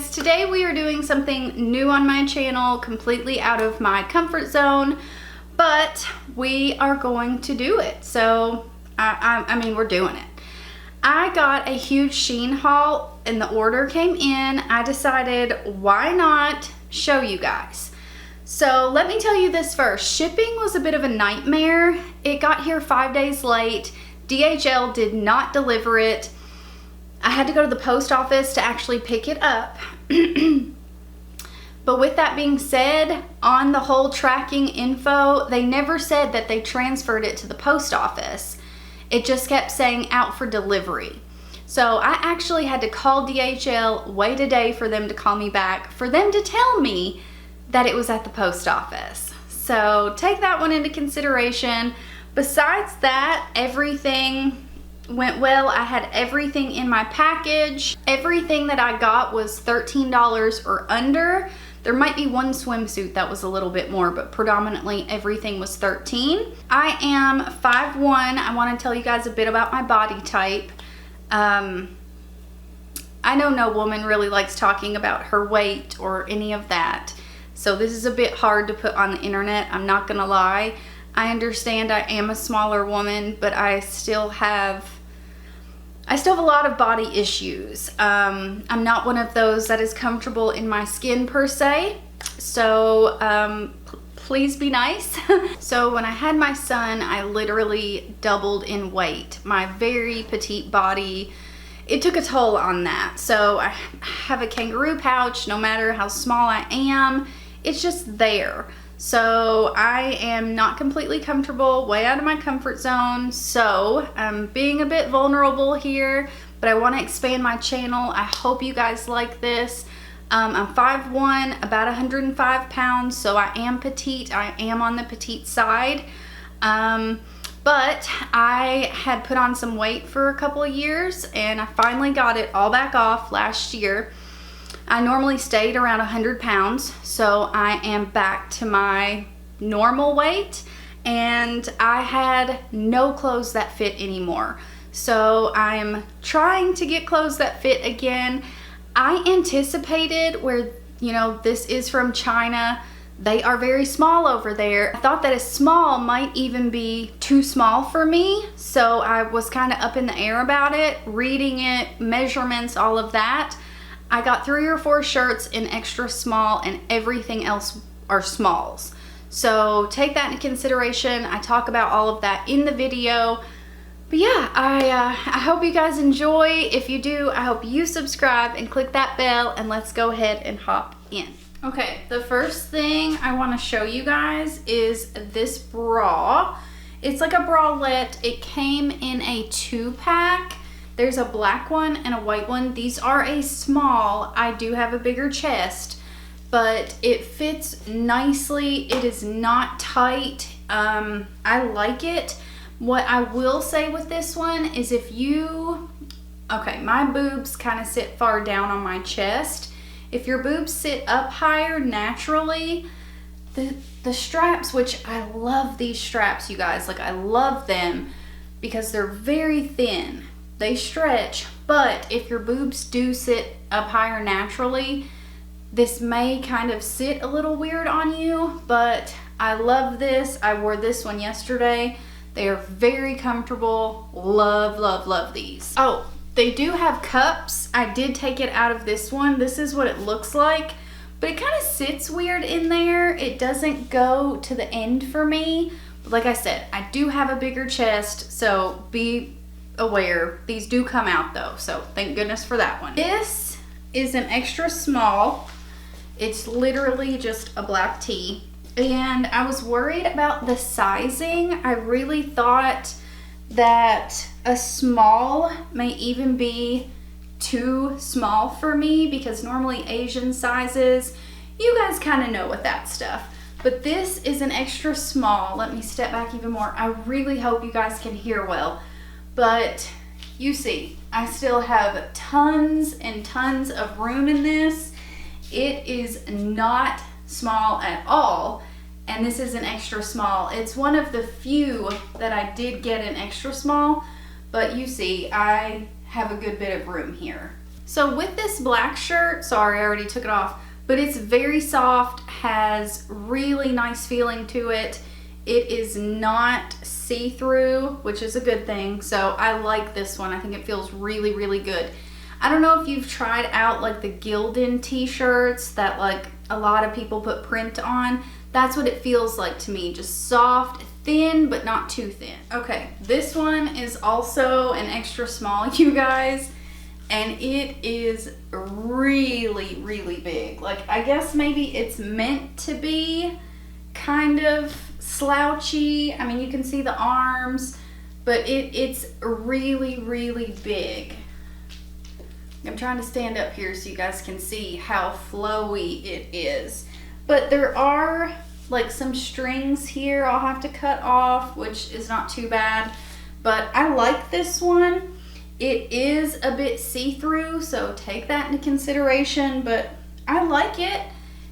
guys, today we are doing something new on my channel, completely out of my comfort zone, but we are going to do it. So I mean, we're doing it. I got a huge Shein haul and the order came in. I decided, why not show you guys? So let me tell you this first. Shipping was a bit of a nightmare. It got here 5 days late. DHL did not deliver it. I had to go to the post office to actually pick it up. But with that being said, on the whole tracking info, they never said that they transferred it to the post office. It just kept saying out for delivery. So I actually had to call DHL, wait a day for them to call me back, for them to tell me that it was at the post office. So take that one into consideration. Besides that, everything went well. I had everything in my package. Everything that I got was $13 or under. There might be one swimsuit that was a little bit more, but predominantly everything was $13. I am 5'1". I want to tell you guys a bit about my body type. I know no woman really likes talking about her weight or any of that, so this is a bit hard to put on the internet, I'm not gonna lie. I understand I am a smaller woman, but I still have a lot of body issues. I'm not one of those that is comfortable in my skin per se, so please be nice. So when I had my son, I literally doubled in weight. My very petite body, it took a toll on that. So I have a kangaroo pouch. No matter how small I am, it's just there. So I am not completely comfortable, way out of my comfort zone. So I'm being a bit vulnerable here, but I want to expand my channel. I hope you guys like this. I'm 5'1", about 105 pounds, so I am petite. I am on the petite side. But I had put on some weight for a couple of years and I finally got it all back off last year. I normally stayed around 100 pounds, so I am back to my normal weight, and I had no clothes that fit anymore. So I'm trying to get clothes that fit again. I anticipated where, you know, this is from China. They are very small over there. I thought that a small might even be too small for me, so I was kind of up in the air about it, reading it, measurements, all of that. I got 3 or 4 shirts in extra small and everything else are smalls. So take that into consideration. I talk about all of that in the video. But yeah, I hope you guys enjoy. If you do, I hope you subscribe and click that bell, and let's go ahead and hop in. Okay, the first thing I want to show you guys is this bra. It's like a bralette. It came in a 2-pack. There's a black one and a white one. These are a small. I do have a bigger chest, but it fits nicely. It is not tight. I like it. What I will say with this one is if you, okay, my boobs kind of sit far down on my chest. If your boobs sit up higher naturally, the straps, which I love these straps, you guys, like I love them because they're very thin. They stretch, but if your boobs do sit up higher naturally, this may kind of sit a little weird on you, but I love this. I wore this one yesterday. They are very comfortable. Love, love, love these. Oh, they do have cups. I did take it out of this one. This is what it looks like, but it kind of sits weird in there. It doesn't go to the end for me. But like I said, I do have a bigger chest, so be aware. These do come out though, so thank goodness for that one. This is an extra small. It's literally just a black tee, and I was worried about the sizing. I really thought that a small may even be too small for me, because normally Asian sizes, you guys kind of know with that stuff. But this is an extra small. Let me step back even more. I really hope you guys can hear well. But you see, I still have tons and tons of room in this. It is not small at all, and this is an extra small. It's one of the few that I did get an extra small, but you see, I have a good bit of room here. So with this black shirt, sorry, I already took it off, but it's very soft, has really nice feeling to it. It is not see-through, which is a good thing. So I like this one. I think it feels really, really good. I don't know if you've tried out like the Gildan t-shirts that like a lot of people put print on. That's what it feels like to me. Just soft, thin, but not too thin. Okay, this one is also an extra small, you guys. And it is really, really big. Like, I guess maybe it's meant to be kind of slouchy. I mean, you can see the arms, but it's really, really big. I'm trying to stand up here so you guys can see how flowy it is. But there are like some strings here I'll have to cut off, which is not too bad. But I like this one. It is a bit see-through, so take that into consideration, but I like it.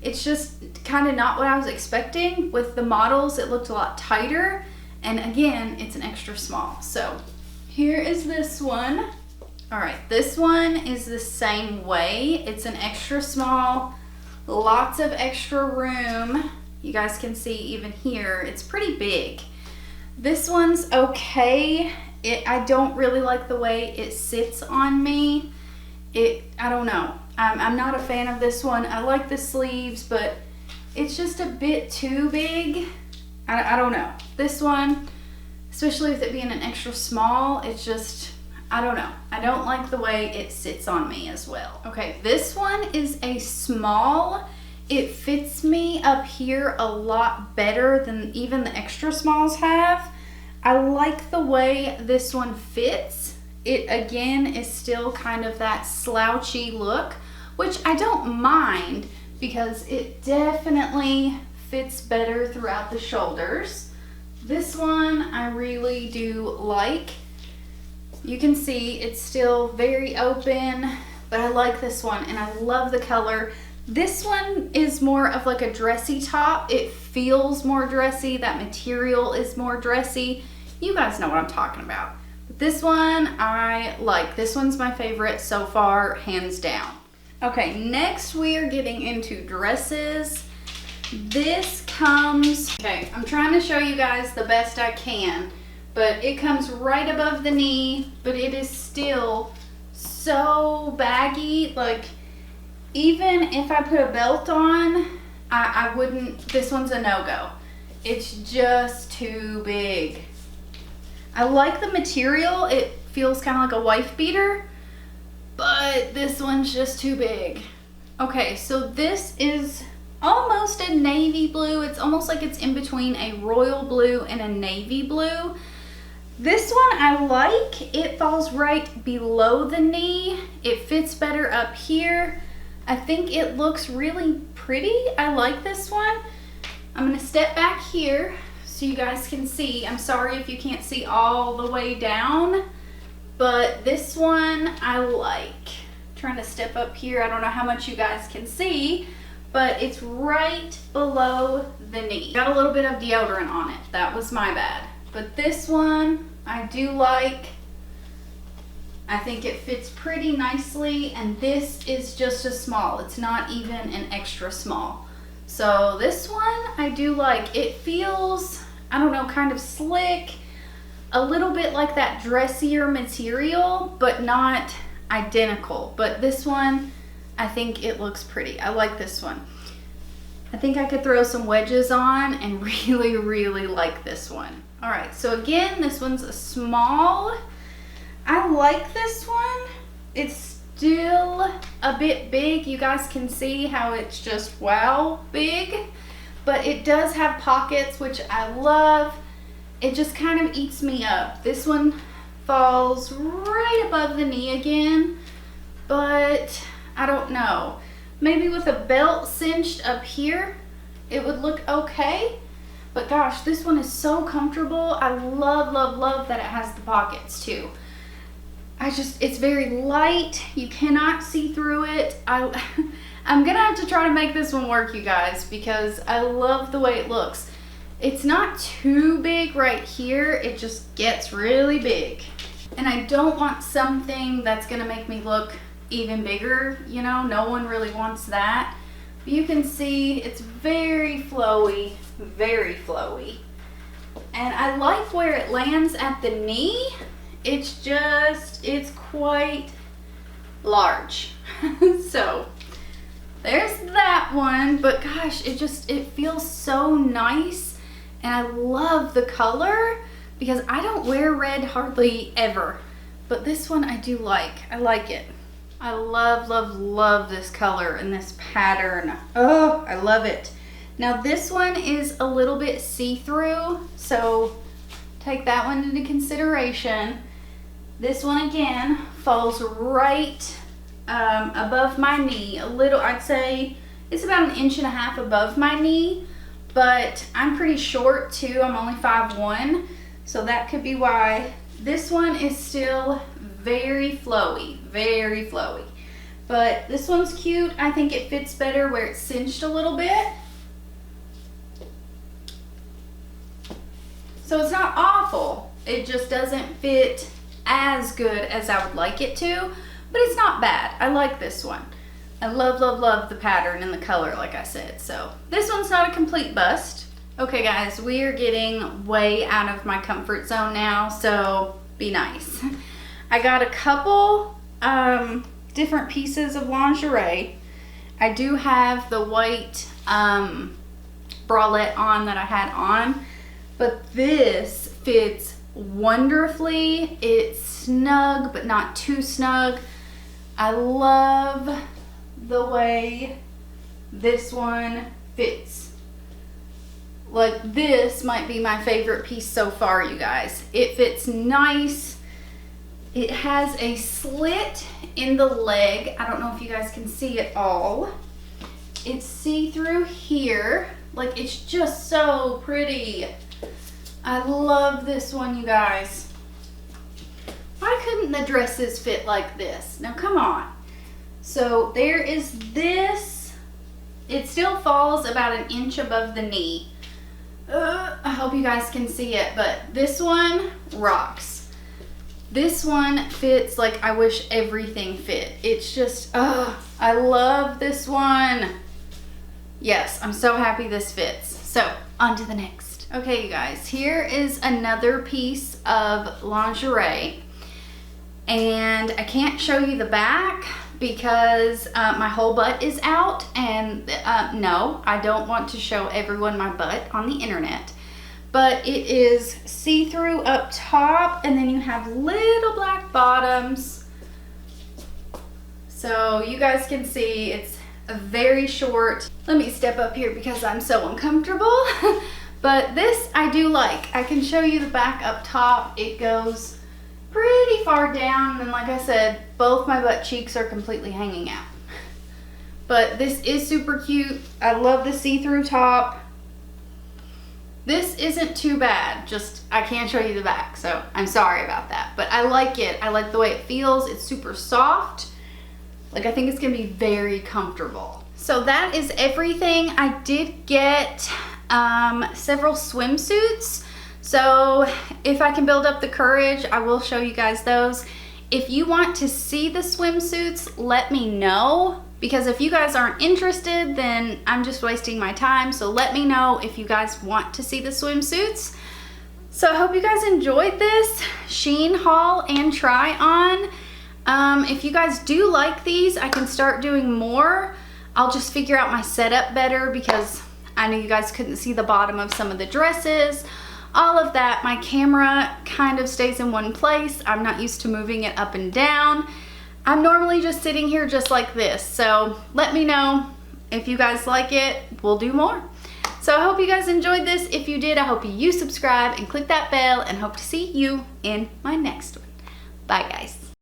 It's just kind of not what I was expecting. With the models, it looked a lot tighter, and again, it's an extra small. So here is this one. All right, this one is the same way. It's an extra small, lots of extra room. You guys can see even here, it's pretty big. This one's okay. I don't really like the way it sits on me. I don't know. I'm not a fan of this one. I like the sleeves, but it's just a bit too big. I don't know. This one, especially with it being an extra small, it's just, I don't know. I don't like the way it sits on me as well. Okay, this one is a small. It fits me up here a lot better than even the extra smalls have. I like the way this one fits. It again is still kind of that slouchy look, which I don't mind because it definitely fits better throughout the shoulders. This one I really do like. You can see it's still very open, but I like this one and I love the color. This one is more of like a dressy top. It feels more dressy. That material is more dressy. You guys know what I'm talking about. But this one I like. This one's my favorite so far, hands down. Okay, next we are getting into dresses. This comes, okay, I'm trying to show you guys the best I can, but it comes right above the knee, but it is still so baggy. Like, even if I put a belt on, I wouldn't, this one's a no-go. It's just too big. I like the material. It feels kind of like a wife beater, but this one's just too big. Okay, so this is almost a navy blue. It's almost like it's in between a royal blue and a navy blue. This one I like. It falls right below the knee. It fits better up here. I think it looks really pretty. I like this one. I'm gonna step back here so you guys can see. I'm sorry if you can't see all the way down, but this one I like. I'm trying to step up here. I don't know how much you guys can see, but it's right below the knee. Got a little bit of deodorant on it. That was my bad. But this one I do like. I think it fits pretty nicely, and this is just a small. It's not even an extra small. So this one I do like. It feels, I don't know, kind of slick, a little bit like that dressier material, but not identical. But this one, I think it looks pretty. I like this one. I think I could throw some wedges on and really, really like this one. All right, so again, this one's a small. I like this one. It's still a bit big. You guys can see how it's just wow big, but it does have pockets, which I love. It just kind of eats me up. This one falls right above the knee again, but I don't know. Maybe with a belt cinched up here, it would look okay. But gosh, this one is so comfortable. I love, love, love that it has the pockets too. It's very light. You cannot see through it. I'm gonna have to try to make this one work, you guys, because I love the way it looks. It's not too big right here. It just gets really big. And I don't want something that's gonna make me look even bigger, you know, no one really wants that. You can see it's very flowy, very flowy. And I like where it lands at the knee. It's quite large. So there's that one, but gosh, it feels so nice. And I love the color because I don't wear red hardly ever, but this one I do like. I like it. I love, love, love this color and this pattern. Oh, I love it. Now this one is a little bit see-through, so take that one into consideration. This one again falls right above my knee. A little, I'd say it's about 1.5 inches above my knee, but I'm pretty short too. I'm only 5'1", so that could be why. This one is still very flowy, very flowy. But this one's cute. I think it fits better where it's cinched a little bit. So it's not awful. It just doesn't fit as good as I would like it to, but it's not bad. I like this one. I love, love, love the pattern and the color, like I said. So this one's not a complete bust. Okay guys, we are getting way out of my comfort zone now, so be nice. I got a couple different pieces of lingerie. I do have the white bralette on that I had on, but this fits wonderfully. It's snug, but not too snug. I love the way this one fits. Like, this might be my favorite piece so far, you guys. It fits nice. It has a slit in the leg. I don't know if you guys can see it all. It's see-through here. Like, it's just so pretty. I love this one, you guys. Why couldn't the dresses fit like this? Now, come on. So there is this. It still falls about 1 inch above the knee. I hope you guys can see it, but this one rocks. This one fits like I wish everything fit. It's just, I love this one. Yes, I'm so happy this fits. So, on to the next. Okay, you guys, here is another piece of lingerie. And I can't show you the back because my whole butt is out, and no, I don't want to show everyone my butt on the internet. But it is see-through up top, and then you have little black bottoms. So you guys can see it's a very short. Let me step up here because I'm so uncomfortable. But this I do like. I can show you the back up top. It goes pretty far down, and like I said, both my butt cheeks are completely hanging out. But this is super cute. I love the see-through top. This isn't too bad, just I can't show you the back, so I'm sorry about that. But I like it. I like the way it feels. It's super soft. Like, I think it's gonna be very comfortable. So that is everything. I did get several swimsuits. So if I can build up the courage, I will show you guys those. If you want to see the swimsuits, let me know. Because if you guys aren't interested, then I'm just wasting my time. So let me know if you guys want to see the swimsuits. So I hope you guys enjoyed this Shein haul and try on. If you guys do like these, I can start doing more. I'll just figure out my setup better because I know you guys couldn't see the bottom of some of the dresses. All of that, my camera kind of stays in one place. I'm not used to moving it up and down. I'm normally just sitting here just like this. So let me know if you guys like it. We'll do more. So I hope you guys enjoyed this. If you did, I hope you subscribe and click that bell, and hope to see you in my next one. Bye guys.